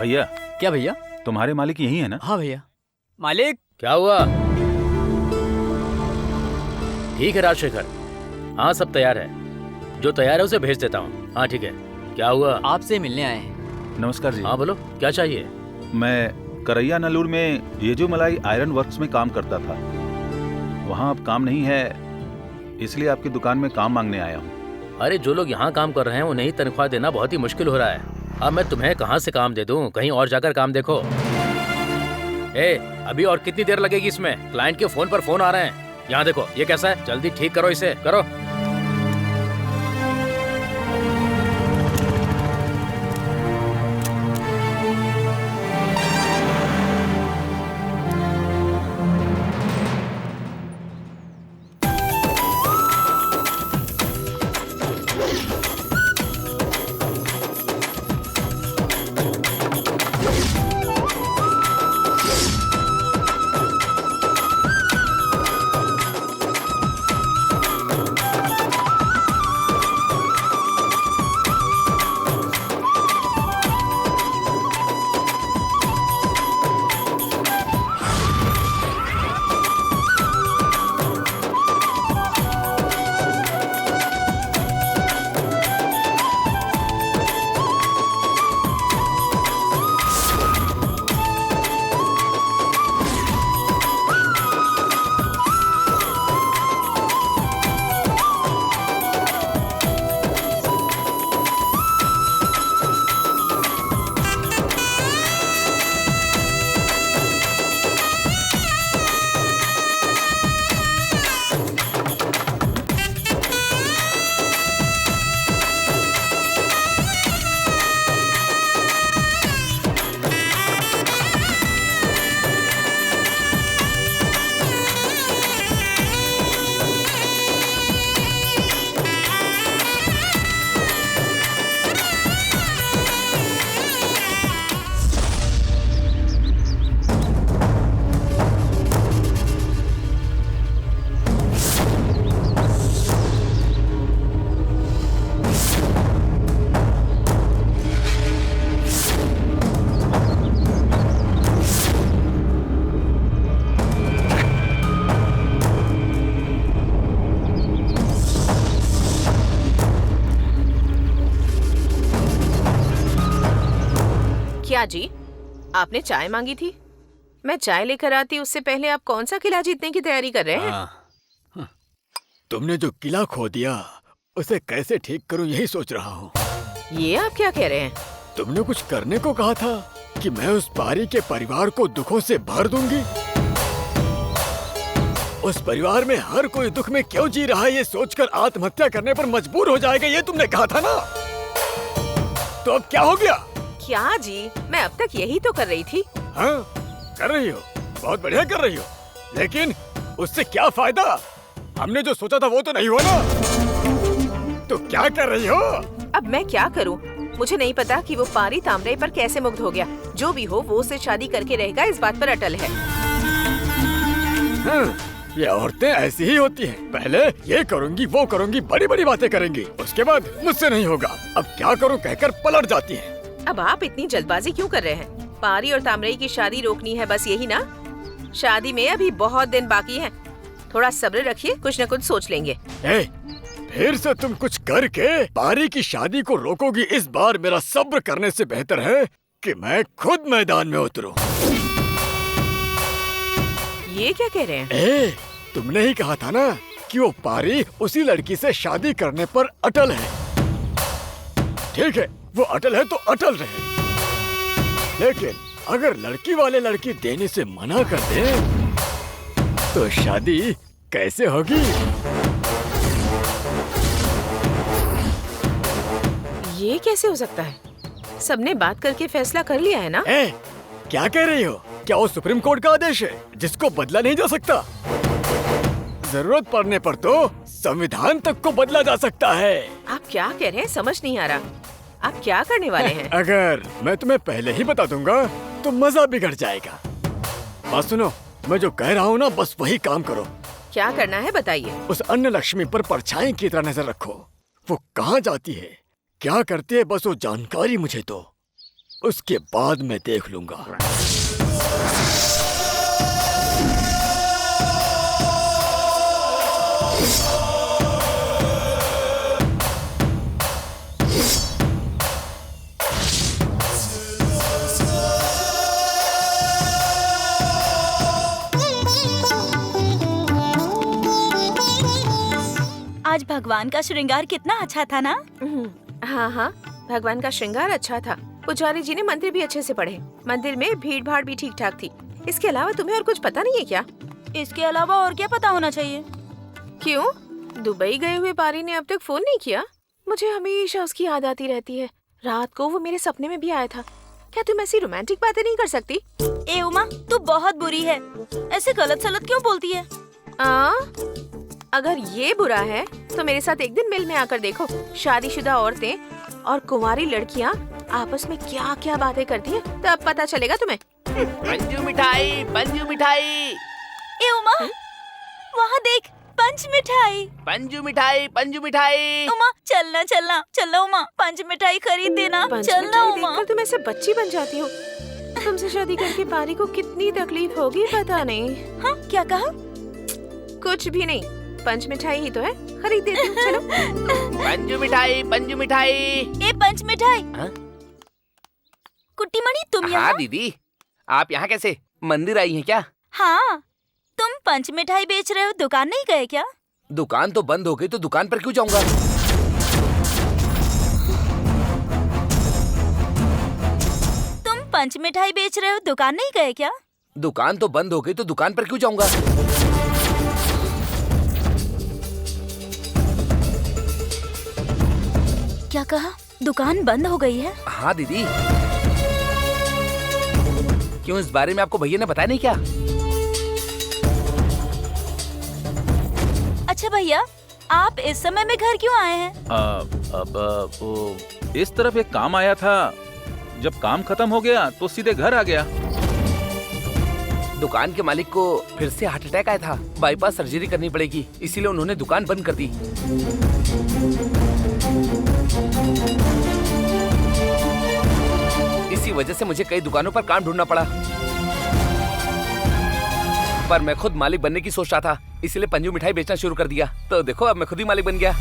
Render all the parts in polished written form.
भैया, क्या भैया? तुम्हारे मालिक यही है ना? हाँ भैया। मालिक, क्या हुआ? ठीक है राजशेखर, हाँ सब तैयार है। जो तैयार है उसे भेज देता हूँ। हाँ ठीक है। क्या हुआ? आपसे मिलने आए हैं। नमस्कार जी। हाँ बोलो, क्या चाहिए? मैं करैया नलूर में येजूमलाई आयरन वर्क्स में काम करता था। वहाँ अब काम नहीं है, इसलिए आपकी दुकान में काम मांगने आया हूँ। अरे जो लोग यहाँ काम कर रहे हैं उन्हें ही तनख्वाह देना बहुत ही मुश्किल हो रहा है। अब मैं तुम्हें कहाँ से काम दे दूँ? कहीं और जाकर काम देखो। अभी और कितनी देर लगेगी इसमें? क्लाइंट के फोन पर फोन आ रहे हैं। यहाँ देखो, ये कैसा है? जल्दी ठीक करो, इसे करो। क्या जी, आपने चाय मांगी थी? मैं चाय लेकर आती उससे पहले आप कौन सा किला जीतने की तैयारी कर रहे हैं? तुमने जो किला खो दिया उसे कैसे ठीक करूं यही सोच रहा हूँ। ये आप क्या कह रहे हैं? तुमने कुछ करने को कहा था कि मैं उस पारी के परिवार को दुखों से भर दूंगी। उस परिवार में हर कोई दुख में क्यों जी रहा है ये सोचकर आत्महत्या करने पर मजबूर हो जाएगा, ये तुमने कहा था ना। तो अब क्या हो गया? क्या जी, मैं अब तक यही तो कर रही थी। हाँ, कर रही हो, बहुत बढ़िया कर रही हो, लेकिन उससे क्या फायदा? हमने जो सोचा था वो तो नहीं हुआ ना। तो क्या कर रही हो? अब मैं क्या करूं? मुझे नहीं पता कि वो पारी तामरे पर कैसे मुग्ध हो गया। जो भी हो वो उससे शादी करके रहेगा, इस बात पर अटल है। हाँ, ये औरतें ऐसी ही होती हैं। पहले ये करूंगी वो करूंगी, बड़ी बड़ी बातें करेंगी, उसके बाद मुझसे नहीं होगा, अब क्या करूं कहकर पलट जाती हैं। अब आप इतनी जल्दबाजी क्यों कर रहे हैं? पारी और तामरई की शादी रोकनी है, बस यही ना? शादी में अभी बहुत दिन बाकी हैं। थोड़ा सब्र रखिए, कुछ न कुछ सोच लेंगे। फिर से तुम कुछ करके पारी की शादी को रोकोगी। इस बार मेरा सब्र करने से बेहतर है कि मैं खुद मैदान में उतरूं। ये क्या कह रहे हैं? तुमने ही कहा था ना कि वो पारी उसी लड़की से शादी करने पर अटल है। ठीक है, वो अटल है तो अटल रहे, लेकिन अगर लड़की वाले लड़की देने से मना कर दे तो शादी कैसे होगी? ये कैसे हो सकता है? सबने बात करके फैसला कर लिया है ना? क्या कह रही हो? क्या वो सुप्रीम कोर्ट का आदेश है जिसको बदला नहीं जा सकता? जरूरत पड़ने पर तो संविधान तक को बदला जा सकता है। आप क्या कह रहे हैं समझ नहीं आ रहा। आप क्या करने वाले हैं? अगर मैं तुम्हें पहले ही बता दूंगा तो मजा बिगड़ जाएगा। बात सुनो, मैं जो कह रहा हूँ ना बस वही काम करो। क्या करना है बताइए। उस अन्य लक्ष्मी पर परछाई की तरह नजर रखो। वो कहाँ जाती है, क्या करती है, बस वो जानकारी मुझे दो। उसके बाद मैं देख लूंगा। आज भगवान का श्रृंगार कितना अच्छा था ना। हाँ हाँ, भगवान का श्रृंगार अच्छा था। पुजारी जी ने मंत्र भी अच्छे से पढ़े। मंदिर में भीड़ भाड़ भी ठीक ठाक थी। इसके अलावा तुम्हें और कुछ पता नहीं है क्या? इसके अलावा और क्या पता होना चाहिए? क्यों? दुबई गए हुए पारी ने अब तक फोन नहीं किया? मुझे हमेशा उसकी याद आती रहती है। रात को वो मेरे सपने में भी आया था। क्या तुम ऐसी रोमांटिक बातें नहीं कर सकती? ए उमा, तू बहुत बुरी है। ऐसे गलत सलत क्यों बोलती है? अगर ये बुरा है तो मेरे साथ एक दिन मिल में आकर देखो। शादीशुदा औरतें और कुंवारी लड़कियाँ आपस में क्या क्या बातें करती हैं, तब पता चलेगा तुम्हें। पंजू मिठाई, पंजू मिठाई, ए उमा, वहाँ देख, पंच मिठाई। पंजू मिठाई, पंजू मिठाई। उमा, चलना चलना चलना उमा, पंच मिठाई खरीद देना। पंच चलना मिठाई उमा। देखकर तुम ऐसे बच्ची बन जाती हो। तुमसे शादी करके पारी को कितनी तकलीफ होगी पता नहीं। हाँ, क्या कहा? कुछ भी नहीं, पंच मिठाई ही तो है, खरीद देती हूँ। चलो। पंजू मिठाई, पंजू मिठाई। ए पंच मिठाई। हाँ? कुट्टी मणि, तुम यहाँ? हाँ दीदी, आप यहाँ कैसे? मंदिर आई हैं क्या? हाँ, तुम पंच मिठाई बेच रहे हो, दुकान नहीं गए क्या? दुकान तो बंद हो गई, तो दुकान पर क्यों जाऊंगा? तुम पंच मिठाई बेच रहे हो, दुकान नहीं गए क्या? दुकान तो बंद हो गई, तो दुकान पर क्यों जाऊंगा? क्या कहा? दुकान बंद हो गई है? हाँ दीदी। क्यों, इस बारे में आपको भैया ने बताया नहीं क्या? अच्छा भैया, आप इस समय में घर क्यों आए हैं? अब वो इस तरफ एक काम आया था। जब काम खत्म हो गया तो सीधे घर आ गया। दुकान के मालिक को फिर से हार्ट अटैक आया था। बाईपास सर्जरी करनी पड़ेगी, इसीलिए उन्होंने दुकान बंद कर दी। इसी वजह से मुझे कई दुकानों पर काम ढूंढना पड़ा। पर मैं खुद मालिक बनने की सोच रहा था, इसलिए पंजू मिठाई बेचना शुरू कर दिया। तो देखो, अब मैं खुद ही मालिक बन गया।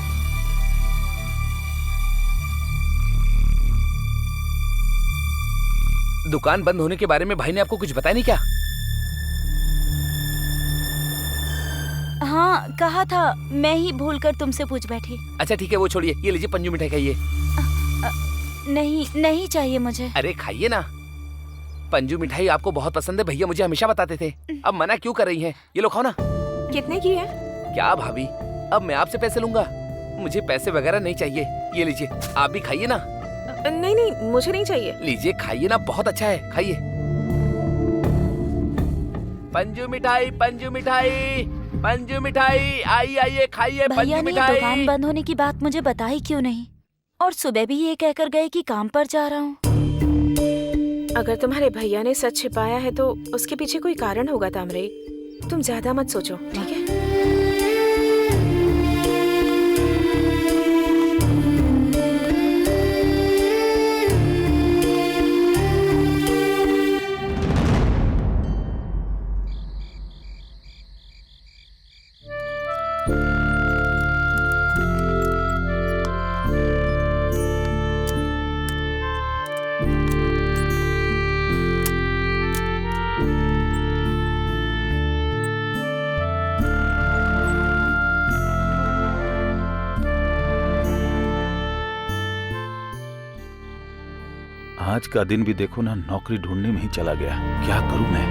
दुकान बंद होने के बारे में भाई ने आपको कुछ बताया नहीं क्या? हाँ, कहा था, मैं ही भूलकर तुमसे पूछ बैठी। अच्छा ठीक है, वो छोड़िए, ये लीजिए पंजू मिठाई खाइए। नहीं, नहीं चाहिए मुझे। अरे खाइए ना, पंजू मिठाई आपको बहुत पसंद है, भैया मुझे हमेशा बताते थे। अब मना क्यों कर रही हैं? ये लो, खाओ ना। कितने की है? क्या भाभी, अब मैं आपसे पैसे लूंगा? मुझे पैसे वगैरह नहीं चाहिए। ये लीजिए, आप भी खाइए ना। नहीं नहीं, मुझे नहीं चाहिए। लीजिए, खाइए ना, बहुत अच्छा है, खाइए। पंजू मिठाई, पंजू मिठाई, पंजू मिठाई, आइए आइए, खाइए भैया पंजू ने मिठाई। दुकान बंद होने की बात मुझे बताई क्यों नहीं? और सुबह भी ये कहकर गए कि काम पर जा रहा हूँ। अगर तुम्हारे भैया ने सच छिपाया है तो उसके पीछे कोई कारण होगा तामरे। तुम ज्यादा मत सोचो, ठीक है? आज का दिन भी देखो ना, नौकरी ढूंढने में ही चला गया। क्या करूं मैं?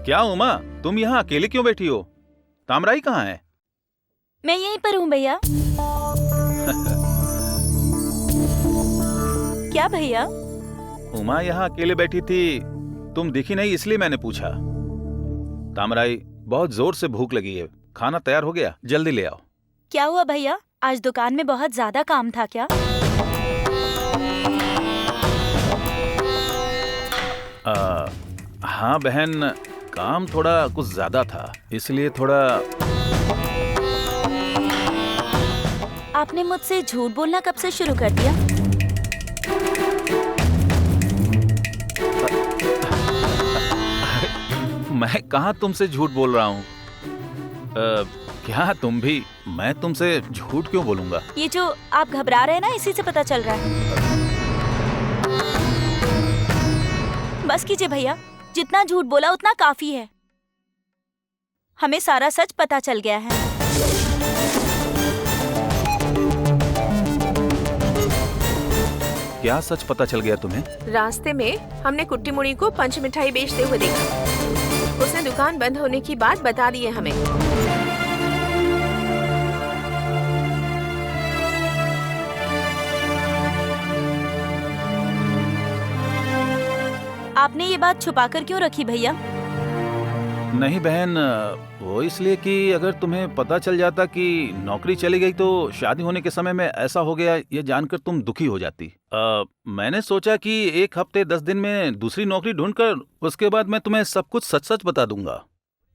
क्या उमा, तुम यहाँ अकेले क्यों बैठी हो? तामराई कहाँ है? मैं यहीं पर हूँ भैया। क्या भैया? उमा यहाँ अकेले बैठी थी, तुम दिखी नहीं, इसलिए मैंने पूछा। तामराई, बहुत जोर से भूख लगी है, खाना तैयार हो गया, जल्दी ले आओ। क्या हुआ भैया, आज दुकान में बहुत ज्यादा काम था क्या? हाँ बहन, काम थोड़ा कुछ ज्यादा था, इसलिए थोड़ा। आपने मुझसे झूठ बोलना कब से शुरू कर दिया? मैं कहाँ तुमसे झूठ बोल रहा हूँ? क्या तुम भी? मैं तुमसे झूठ क्यों बोलूंगा? ये जो आप घबरा रहे हैं ना, इसी से पता चल रहा है। बस कीजिए भैया, जितना झूठ बोला उतना काफी है। हमें सारा सच पता चल गया है। क्या सच पता चल गया तुम्हें? रास्ते में हमने कुट्टी मुड़ी को पंच मिठाई बेचते हुए देखा। उसने दुकान बंद होने की बात बता दी है हमें। आपने ये बात छुपाकर क्यों रखी भैया? नहीं बहन, वो इसलिए कि अगर तुम्हें पता चल जाता कि नौकरी चली गई तो शादी होने के समय में ऐसा हो गया, ये जानकर तुम दुखी हो जाती। मैंने सोचा कि 1 हफ्ते 10 दिन में दूसरी नौकरी ढूंढकर उसके बाद मैं तुम्हें सब कुछ सच सच बता दूंगा।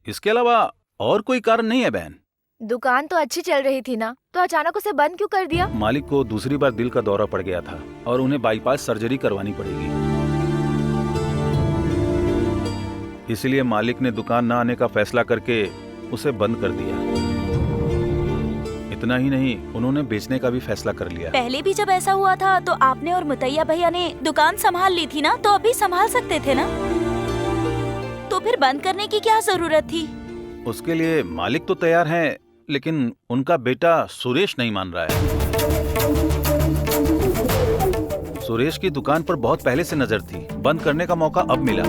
इसके अलावा और कोई कारण नहीं है बहन। दुकान तो अच्छी चल रही थी ना, तो अचानक उसे बंद क्यों कर दिया? मालिक को दूसरी बार दिल का दौरा पड़ गया था और उन्हें बाईपास सर्जरी करवानी पड़ेगी। इसलिए मालिक ने दुकान न आने का फैसला करके उसे बंद कर दिया। इतना ही नहीं, उन्होंने बेचने का भी फैसला कर लिया। पहले भी जब ऐसा हुआ था तो आपने और मुतैया भैया ने दुकान संभाल ली थी ना, तो अभी संभाल सकते थे ना। तो फिर बंद करने की क्या जरूरत थी? उसके लिए मालिक तो तैयार हैं, लेकिन उनका बेटा सुरेश नहीं मान रहा है। सुरेश की दुकान पर बहुत पहले से नजर थी, बंद करने का मौका अब मिला।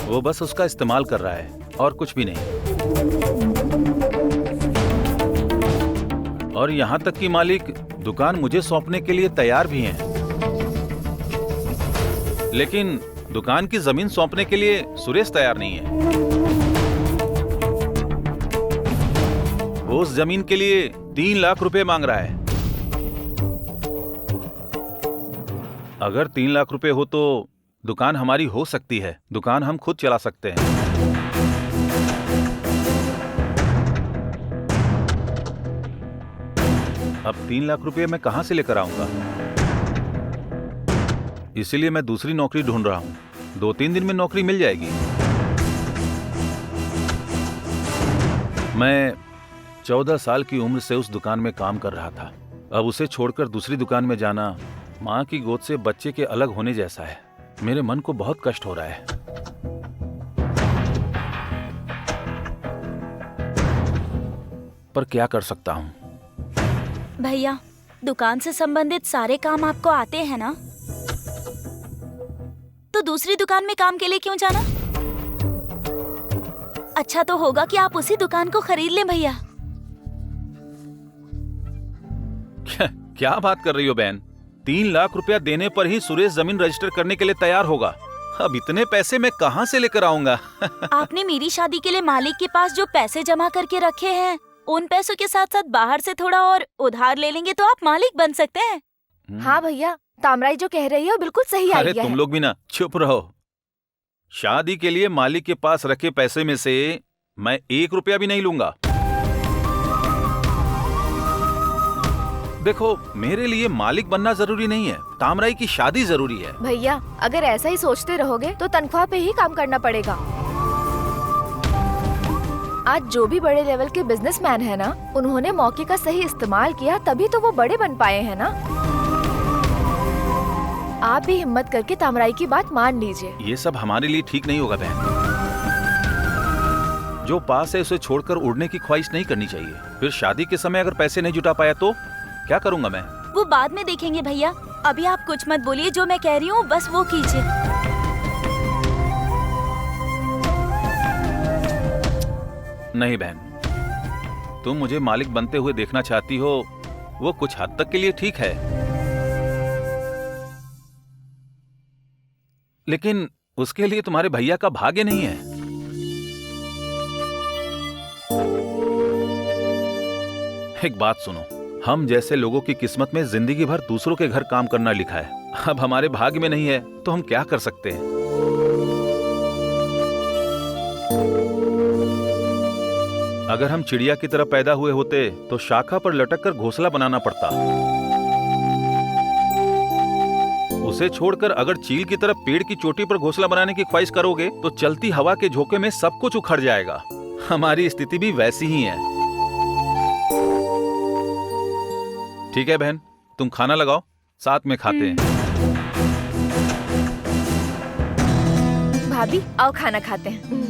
वो बस उसका इस्तेमाल कर रहा है और कुछ भी नहीं। और यहाँ तक कि मालिक दुकान मुझे सौंपने के लिए तैयार भी हैं। लेकिन दुकान की जमीन सौंपने के लिए सुरेश तैयार नहीं है। वो उस जमीन के लिए 3 लाख रुपए मांग रहा है। अगर 3 लाख रुपए हो तो दुकान हमारी हो सकती है। दुकान हम खुद चला सकते हैं। अब 3 लाख रुपए मैं कहां से लेकर आऊंगा? इसीलिए मैं दूसरी नौकरी ढूंढ रहा हूं। 2-3 दिन में नौकरी मिल जाएगी। मैं 14 साल की उम्र से उस दुकान में काम कर रहा था। अब उसे छोड़कर दूसरी दुकान में जाना मां की गोद से बच्चे के अलग होने जैसा है। मेरे मन को बहुत कष्ट हो रहा है। पर क्या कर सकता हूं? भैया, दुकान से संबंधित सारे काम आपको आते हैं ना, तो दूसरी दुकान में काम के लिए क्यों जाना? अच्छा तो होगा कि आप उसी दुकान को खरीद लें भैया। क्या बात कर रही हो बहन? 3 लाख रुपया देने पर ही सुरेश जमीन रजिस्टर करने के लिए तैयार होगा। अब इतने पैसे मैं कहां से लेकर आऊंगा? आपने मेरी शादी के लिए मालिक के पास जो पैसे जमा करके रखे हैं, उन पैसों के साथ साथ बाहर से थोड़ा और उधार ले लेंगे तो आप मालिक बन सकते हैं। हाँ भैया, तामराई जो कह रही है वो बिल्कुल सही अरे आइडिया तुम है। लोग भी ना चुप रहो। शादी के लिए मालिक के पास रखे पैसे में से मैं 1 रुपया भी नहीं लूंगा। देखो, मेरे लिए मालिक बनना जरूरी नहीं है, तामराई की शादी जरूरी है। भैया, अगर ऐसा ही सोचते रहोगे तो तनख्वाह पे ही काम करना पड़ेगा। आज जो भी बड़े लेवल के बिजनेसमैन है ना, उन्होंने मौके का सही इस्तेमाल किया, तभी तो वो बड़े बन पाए हैं ना। आप भी हिम्मत करके तामराई की बात मान लीजिए। ये सब हमारे लिए ठीक नहीं होगा बहन। जो पास है उसे छोड़कर उड़ने की ख्वाहिश नहीं करनी चाहिए। फिर शादी के समय अगर पैसे नहीं जुटा पाया तो क्या करूंगा मैं? वो बाद में देखेंगे भैया, अभी आप कुछ मत बोलिए। जो मैं कह रही हूँ बस वो कीजिए। नहीं बहन, तुम मुझे मालिक बनते हुए देखना चाहती हो, वो कुछ हद तक के लिए ठीक है, लेकिन उसके लिए तुम्हारे भैया का भाग्य नहीं है। एक बात सुनो, हम जैसे लोगों की किस्मत में जिंदगी भर दूसरों के घर काम करना लिखा है। अब हमारे भाग्य में नहीं है तो हम क्या कर सकते हैं? अगर हम चिड़िया की तरह पैदा हुए होते तो शाखा पर लटक कर घोंसला बनाना पड़ता। उसे छोड़कर अगर चील की तरह पेड़ की चोटी पर घोंसला बनाने की ख्वाहिश करोगे तो चलती हवा के झोंके में सब कुछ उखड़ जाएगा। हमारी स्थिति भी वैसी ही है। ठीक है बहन, तुम खाना लगाओ, साथ में खाते हैं। भाभी आओ खाना खाते हैं।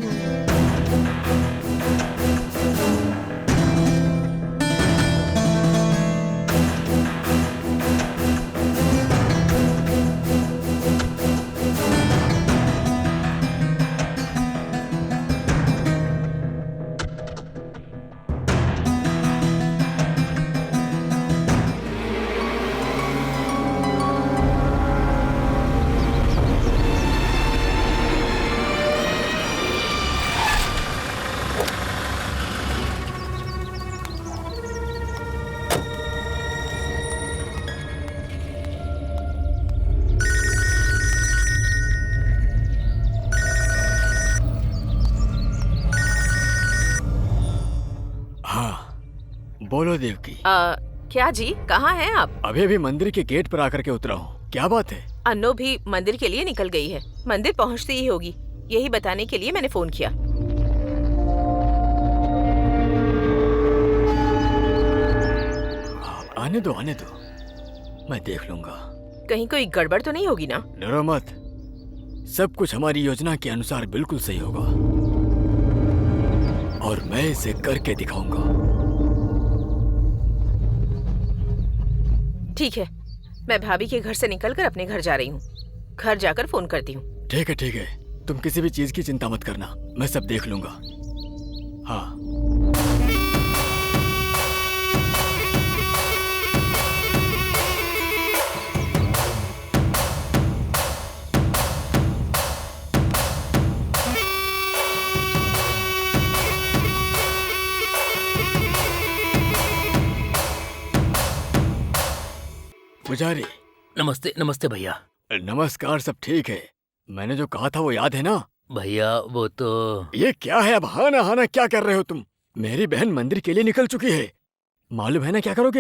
बोलो देवकी। क्या जी, कहाँ हैं आप? अभी अभी मंदिर के गेट पर आकर के उतरा हूँ। क्या बात है? अन्नो भी मंदिर के लिए निकल गई है। मंदिर पहुँचती ही होगी, यही बताने के लिए मैंने फोन किया। आने दो, मैं देख लूंगा। कहीं कोई गड़बड़ तो नहीं होगी ना? डरो मत, सब कुछ हमारी योजना के अनुसार बिल्कुल सही होगा और मैं इसे करके दिखाऊंगा। ठीक है, मैं भाभी के घर से निकलकर अपने घर जा रही हूँ। घर जाकर फोन करती हूँ। ठीक है, तुम किसी भी चीज की चिंता मत करना, मैं सब देख लूंगा। हाँ। पुजारी। नमस्ते नमस्ते भैया। नमस्कार, सब ठीक है। मैंने जो कहा था वो याद है ना? भैया वो तो ये क्या है अब हाना क्या कर रहे हो तुम? मेरी बहन मंदिर के लिए निकल चुकी है, मालूम है ना क्या करोगे?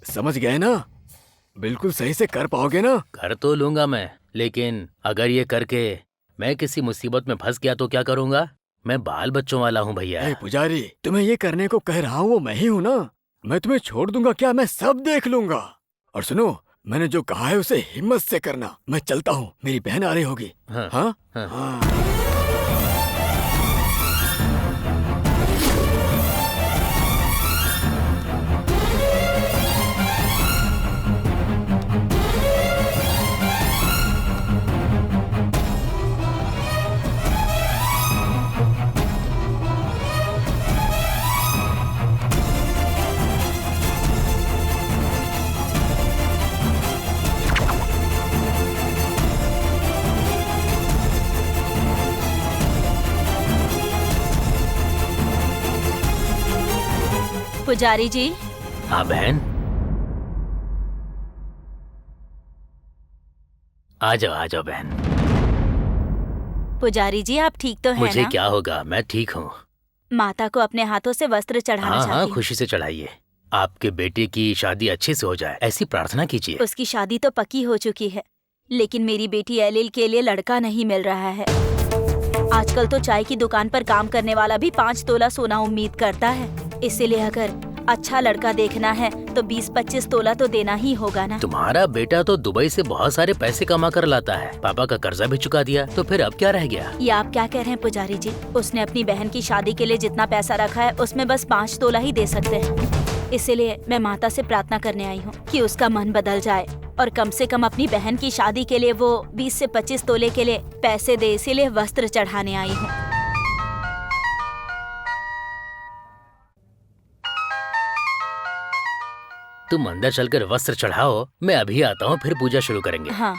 समझ गए ना? बिल्कुल सही से कर पाओगे ना? कर तो लूंगा मैं, लेकिन अगर ये करके मैं किसी मुसीबत में फंस गया तो क्या करूंगा? मैं बाल बच्चों वाला हूँ भैया। ए पुजारी, तुम्हें ये करने को कह रहा हूँ वो मैं ही हूँ ना। मैं तुम्हें छोड़ दूंगा क्या? मैं सब देख लूंगा। और सुनो, मैंने जो कहा है उसे हिम्मत से करना। मैं चलता हूँ, मेरी बहन आ रही होगी। हाँ, हाँ? हाँ। हाँ। पुजारी जी। हाँ बहन, आ जाओ बहन। पुजारी जी आप ठीक तो हैं मुझे ना? क्या होगा, मैं ठीक हूँ। माता को अपने हाथों से वस्त्र चढ़ाना हाँ चाहती हूँ। खुशी से चढ़ाइए। आपके बेटे की शादी अच्छे से हो जाए, ऐसी प्रार्थना कीजिए। उसकी शादी तो पक्की हो चुकी है, लेकिन मेरी बेटी एलिल के लिए लड़का नहीं मिल रहा है। आजकल तो चाय की दुकान पर काम करने वाला भी 5 तोला सोना उम्मीद करता है। इसीलिए अगर अच्छा लड़का देखना है तो 20-25 तोला तो देना ही होगा ना। तुम्हारा बेटा तो दुबई से बहुत सारे पैसे कमा कर लाता है, पापा का कर्जा भी चुका दिया, तो फिर अब क्या रह गया? ये आप क्या कह रहे हैं पुजारी जी? उसने अपनी बहन की शादी के लिए जितना पैसा रखा है उसमें बस 5 तोला ही दे सकते हैं। इसीलिए मैं माता से प्रार्थना करने आई हूँ कि उसका मन बदल जाए और कम से कम अपनी बहन की शादी के लिए वो 20 से 25 तोले के लिए पैसे दे। इसीलिए वस्त्र चढ़ाने आई हूँ। तुम अंदर चलकर वस्त्र चढ़ाओ, मैं अभी आता हूँ, फिर पूजा शुरू करेंगे। हाँ।